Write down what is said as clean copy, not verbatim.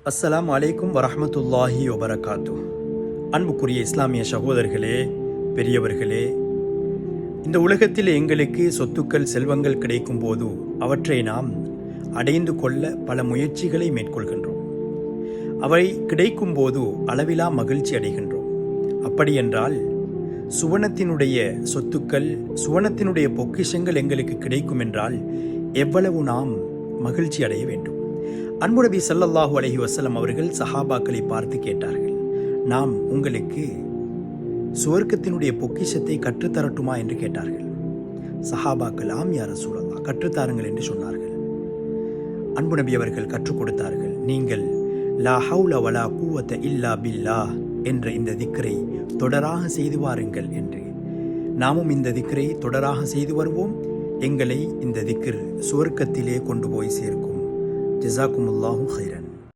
அஸ்ஸலாமு அலைக்கும் வரஹ்மத்துல்லாஹி வபரகாத்து. அன்புக்குரிய இஸ்லாமிய சகோதரர்களே, பெரியவர்களே, இந்த உலகத்தில் எங்களுக்கு சொத்துக்கள் செல்வங்கள் கிடைக்கும் போது அவற்றை நாம் அடைந்து கொள்ள பல முயற்சிகளை மேற்கொள்கின்றோம். அவை கிடைக்கும் போது அளவிலா மகிழ்ச்சி அடைகின்றோம். அப்படியென்றால் சுவனத்தினுடைய சொத்துக்கள், சுவனத்தினுடைய பொக்கிஷங்கள் எங்களுக்கு கிடைக்கும் என்றால் எவ்வளவு நாம் மகிழ்ச்சி அடைய வேண்டும். அன்பு நபி ஸல்லல்லாஹு அலைஹி வஸல்லம் அவர்கள் சஹாபாக்களை பார்த்து கேட்டார்கள், நாம் உங்களுக்கு சுவர்க்கத்தினுடைய பொக்கிஷத்தை கற்றுத்தரட்டுமா என்று கேட்டார்கள். சஹாபாக்கள், ஆம் யா ரசூலல்லாஹ், கற்றுத்தாருங்கள் என்று சொன்னார்கள். அன்பு நபி அவர்கள் கற்றுக் கொடுத்தார்கள். நீங்கள் லா ஹவுல வலா குவத இல்லா பில்லாஹ் என்ற இந்த திக்ரை தொடராக செய்து வாருங்கள் என்று. நாமும் இந்த திக்ரை தொடராக செய்து வருவோம். எங்களை இந்த திக்ர் சுவர்க்கத்திலே கொண்டு போய் சேர்க்கும். ஜஸாக்குமுல்லாஹு ஹைரன்.